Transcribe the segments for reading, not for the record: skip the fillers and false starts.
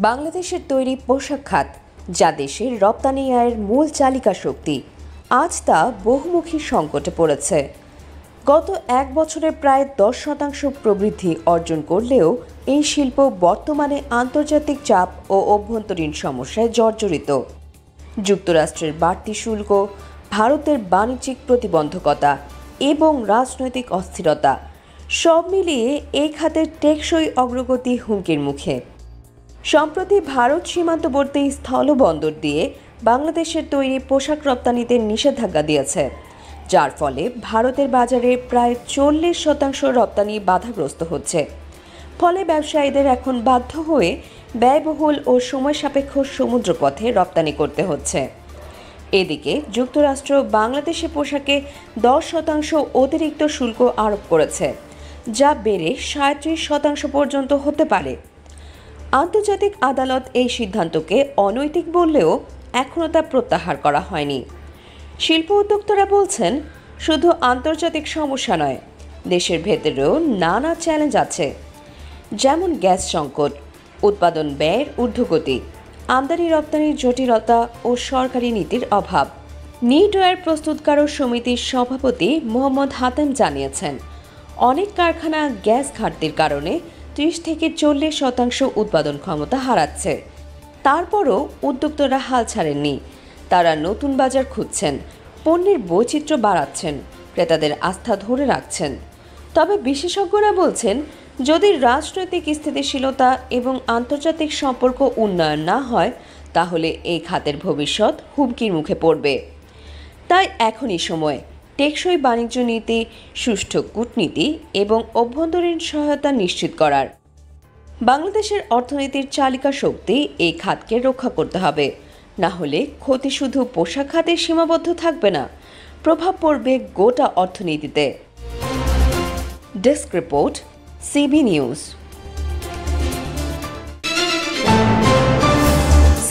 বাংলাদেশের তৈরি পোশাক খাত, যা দেশের রপ্তানি আয়ের মূল চালিকা শক্তি, আজ তা বহুমুখী সংকটে পড়েছে। গত এক বছরে প্রায় 10% প্রবৃদ্ধি অর্জন করলেও এই শিল্প বর্তমানে আন্তর্জাতিক চাপ ও অভ্যন্তরীণ সমস্যায় জর্জরিত। যুক্তরাষ্ট্রের বাড়তি শুল্ক, ভারতের বাণিজ্যিক প্রতিবন্ধকতা এবং রাজনৈতিক অস্থিরতা সব মিলিয়ে এই খাতের টেকসই অগ্রগতি হুমকির মুখে। সম্প্রতি ভারত সীমান্তবর্তী স্থলবন্দর দিয়ে বাংলাদেশের তৈরি পোশাক রপ্তানিতে নিষেধাজ্ঞা দিয়েছে, যার ফলে ভারতের বাজারে প্রায় 40% রপ্তানি বাধাগ্রস্ত হচ্ছে। ফলে ব্যবসায়ীদের এখন বাধ্য হয়ে ব্যয়বহুল ও সময়সাপেক্ষ সমুদ্রপথে রপ্তানি করতে হচ্ছে। এদিকে যুক্তরাষ্ট্র বাংলাদেশি পোশাকে 10% অতিরিক্ত শুল্ক আরোপ করেছে, যা বেড়ে 37% পর্যন্ত হতে পারে। আন্তর্জাতিক আদালত এই সিদ্ধান্তকে অনৈতিক বললেও এখনও তা প্রত্যাহার করা হয়নি। শিল্প উদ্যোক্তারা বলছেন, শুধু আন্তর্জাতিক সমস্যা নয়, দেশের ভেতরেও নানা চ্যালেঞ্জ আছে, যেমন গ্যাস সংকট, উৎপাদন ব্যয়ের ঊর্ধ্বগতি, আমদানি রপ্তানির জটিলতা ও সরকারি নীতির অভাব। নিডওয়্যার প্রস্তুতকারক সমিতির সভাপতি মোহাম্মদ হাতেম জানিয়েছেন, অনেক কারখানা গ্যাস ঘাটতির কারণে 30 থেকে 40% উৎপাদন ক্ষমতা হারাচ্ছে। তারপরও উদ্যোক্তারা হাল ছাড়েননি। তারা নতুন বাজার খুঁজছেন, পণ্যের বৈচিত্র্য বাড়াচ্ছেন, ক্রেতাদের আস্থা ধরে রাখছেন। তবে বিশেষজ্ঞরা বলছেন, যদি রাজনৈতিক স্থিতিশীলতা এবং আন্তর্জাতিক সম্পর্ক উন্নয়ন না হয়, তাহলে এই খাতের ভবিষ্যৎ হুমকির মুখে পড়বে। তাই এখনই সময় টেকসই বাণিজ্য নীতি, সুষ্ঠু কূটনীতি এবং অভ্যন্তরীণ সহায়তা নিশ্চিত করার। বাংলাদেশের অর্থনীতির চালিকা শক্তি এই খাতকে রক্ষা করতে হবে, না হলে ক্ষতি শুধু পোশাক খাতে সীমাবদ্ধ থাকবে না, প্রভাব পড়বে গোটা অর্থনীতিতে। Desk report, CB news.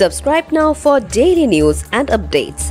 Subscribe now for daily news and updates.